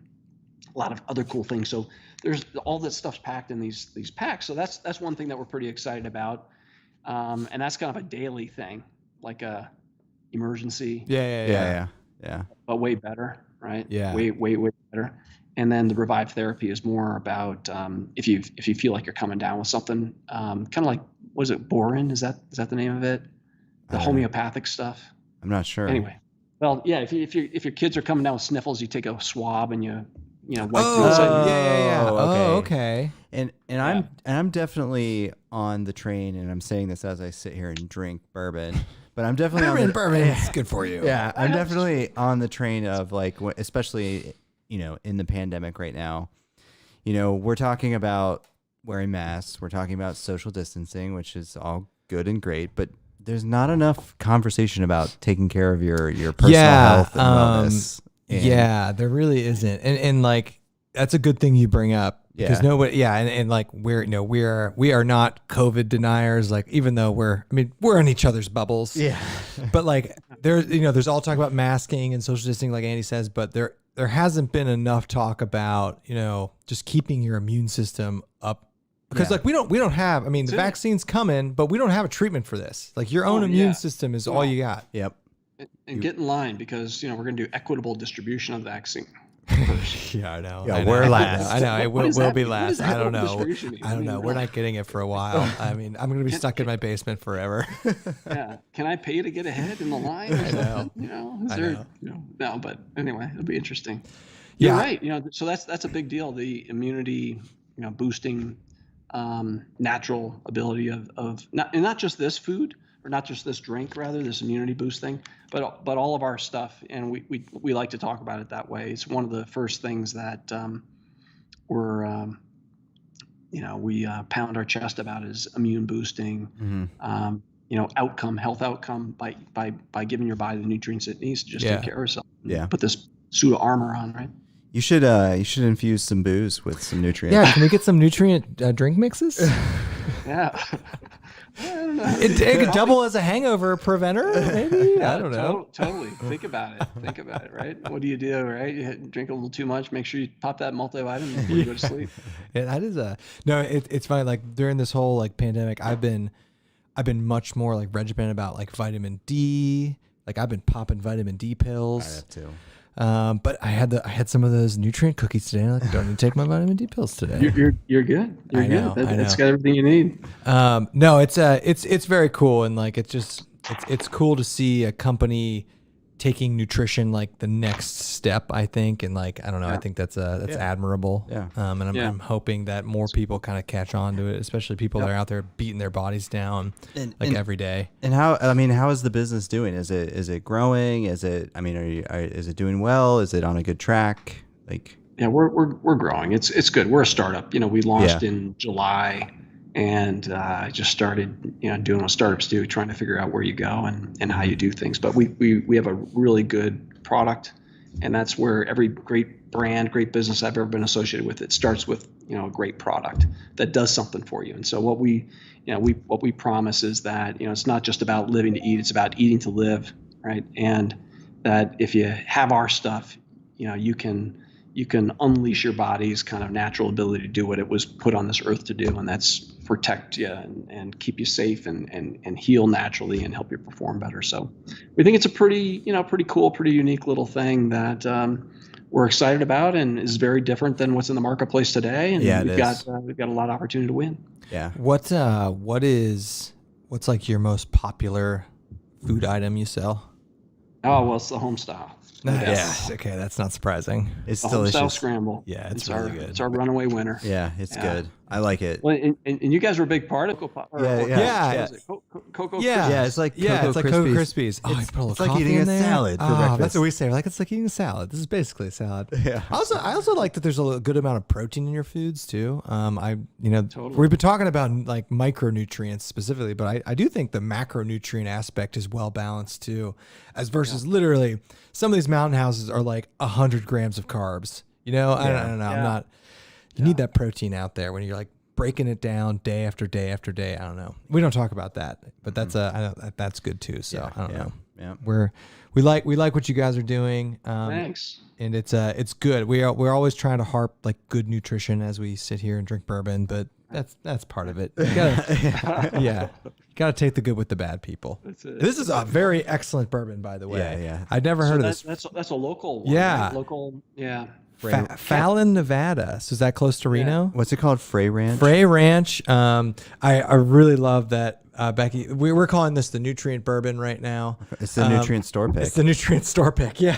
a lot of other cool things. So there's all this stuff's packed in these packs. So that's one thing that we're pretty excited about. And that's kind of a daily thing, like a emergency.
Yeah.
But way better, right?
Yeah.
Way better. And then the Revive therapy is more about if you feel like you're coming down with something, kind of like, was it Borin? Is that the name of it? The homeopathic stuff.
I'm not sure.
Anyway, well, yeah. If your kids are coming down with sniffles, you take a swab and you wipe through
Oh,
it.
yeah.
Oh,
Okay.
And I'm definitely on the train, and I'm saying this as I sit here and drink bourbon. But I'm definitely
Bourbon is good for you.
Yeah, I'm definitely on the train of like, especially in the pandemic right now. We're talking about wearing masks. We're talking about social distancing, which is all good and great, but there's not enough conversation about taking care of your personal health and wellness.
Yeah, there really isn't, and like that's a good thing you bring up. Because nobody, and like we are not COVID deniers. Like even though we're in each other's bubbles.
Yeah.
But like there's all talk about masking and social distancing, like Andy says, but there hasn't been enough talk about just keeping your immune system up. Because like we don't have. The vaccine's coming, but we don't have a treatment for this. Like your own immune system is all you got.
Yep.
And get in line because we're going to do equitable distribution of the vaccine.
Yeah, I know.
Yeah, we're last.
I know. We'll be last. I don't know.
I
don't know. We're not getting it for a while. I'm going to be stuck in my basement forever.
Yeah. Can I pay to get ahead in the line? Or something? Is there? No. But anyway, it'll be interesting. You're right. So that's a big deal. The immunity, boosting, natural ability of not just this food, or not just this drink, rather this immunity boost thing, but all of our stuff. And we like to talk about it that way. It's one of the first things that we pound our chest about is immune boosting, health outcome by giving your body the nutrients it needs to just take care of itself.
Yeah.
Put this suit of armor on, right?
You should infuse some booze with some nutrients.
Yeah, can we get some nutrient drink mixes?
Yeah. I don't know.
It could double as a hangover preventer, maybe? I don't know.
Totally. Think about it, right? What do you do, right? You drink a little too much, make sure you pop that multivitamin before you go to sleep.
Yeah, that is it's funny, like during this whole like pandemic, I've been much more like regimented about like vitamin D. Like I've been popping vitamin D pills.
I have too.
But I had some of those nutrient cookies today. And I don't need to take my vitamin D pills today.
You're good. You're good. It's got everything you need.
No, it's very cool, and like it's cool to see a company taking nutrition like the next step, I think, and like I don't know, I think that's admirable.
Yeah.
And I'm hoping that more people kind of catch on to it, especially people that are out there beating their bodies down every day.
And how is the business doing? Is it growing? Is it is it doing well? Is it on a good track? Like
we're growing. It's good. We're a startup. We launched in July. And I just started, doing what startups do, trying to figure out where you go and how you do things. But we have a really good product, and that's where every great brand, great business I've ever been associated with, it starts with a great product that does something for you. And so what we promise is that it's not just about living to eat; it's about eating to live, right? And that if you have our stuff, you can unleash your body's kind of natural ability to do what it was put on this earth to do, and that's protect you and keep you safe and heal naturally and help you perform better. So we think it's a pretty cool, pretty unique little thing that we're excited about and is very different than what's in the marketplace today. And we've got a lot of opportunity to win.
Yeah.
What's like your most popular food item you sell?
Oh, well, it's the home style.
Yes. Yeah. Okay, that's not surprising.
It's
the
delicious.
Home style scramble.
Yeah, it's really good.
It's our runaway winner.
Yeah, it's good. I like it.
Well, and you guys were a big part of
Yeah.
Go Cocoa
Yeah,
Yeah, it's like
yeah,
Cocoa
it's like Cocoa
Krispies.
Krispies. Oh, you put a little
it's like
coffee
eating
in
a
there?
salad for
Oh,
breakfast.
that's what we say. We're like, it's like eating a salad. This is basically a salad.
Yeah.
I also like that there's a good amount of protein in your foods too.
Totally.
We've been talking about like micronutrients specifically, but I do think the macronutrient aspect is well balanced too, as versus literally some of these mountain houses are like 100 grams of carbs. I don't know.
Yeah.
I'm not. You need that protein out there when you're like breaking it down day after day after day. I don't know. We don't talk about that, but that's that's good too. So I don't know.
Yeah.
We like what you guys are doing.
Thanks.
And it's good. We're always trying to harp like good nutrition as we sit here and drink bourbon, but that's part of it. You gotta take the good with the bad, people. This is a very excellent bourbon, by the way.
Yeah.
I'd never heard of this.
That's a local one.
Yeah.
Right? Local. Yeah.
Fallon, Nevada. So is that close to Reno?
What's it called? Frey Ranch?
Frey Ranch. I really love that. Becky, we're calling this the nutrient bourbon right now.
It's the nutrient store pick.
It's the nutrient store pick. Yeah.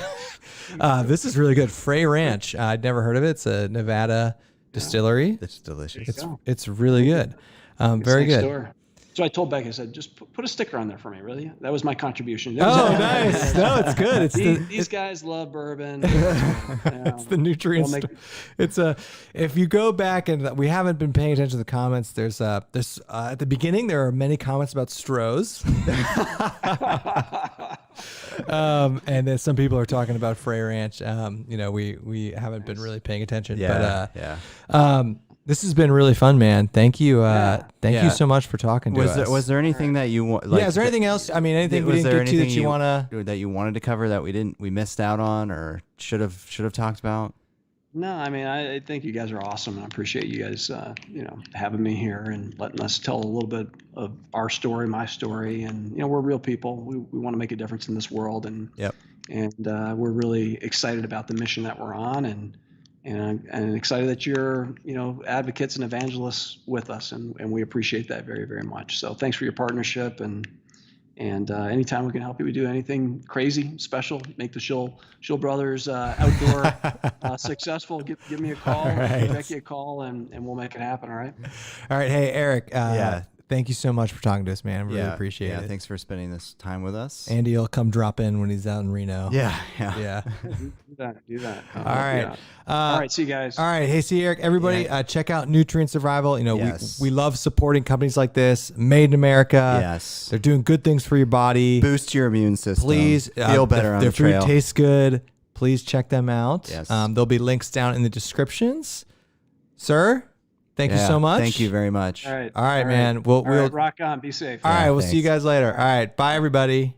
This is really good. Frey Ranch. I'd never heard of it. It's a Nevada distillery.
It's delicious.
It's really good. Very good.
Door. So I told Becky, I said, just put a sticker on there for me, really. That was my contribution.
Oh, nice. No, it's good.
These guys love bourbon.
It's the nutrients. If you go back and we haven't been paying attention to the comments, there's at the beginning there are many comments about Stroh's. And then some people are talking about Frey Ranch. We haven't been really paying attention. This has been really fun, man. Thank you. Thank you so much for talking to us.
Was there anything that you want? Like,
is there anything else? I mean, anything we didn't get to that you wanted
to cover that we missed out on or should have talked about?
No, I mean, I think you guys are awesome, and I appreciate you guys, having me here and letting us tell a little bit of our story, my story, and we're real people. We want to make a difference in this world, and we're really excited about the mission that we're on, and I'm excited that you're, advocates and evangelists with us, and we appreciate that very, very much. So thanks for your partnership, and anytime we can help you, we do anything crazy, special, make the Schill Brothers outdoor successful. Give me a call, give Becky a call, and we'll make it happen. All right.
All right. Hey, Eric. Thank you so much for talking to us, man. Really appreciate it.
Thanks for spending this time with us.
Andy will come drop in when he's out in Reno.
Yeah.
Do that.
All right.
All right. See you guys.
All right. Hey, see you, Eric. Everybody, check out Nutrient Survival. We love supporting companies like this, made in America.
Yes.
They're doing good things for your body.
Boost your immune system.
Please
feel better on the trail.
Their food tastes good. Please check them out.
Yes.
There'll be links down in the descriptions. Sir, thank you so much.
Thank you very much.
All right.
All right, man. We'll
rock on. Be safe.
All right. We'll
thanks.
see you guys later. All right. Bye, everybody.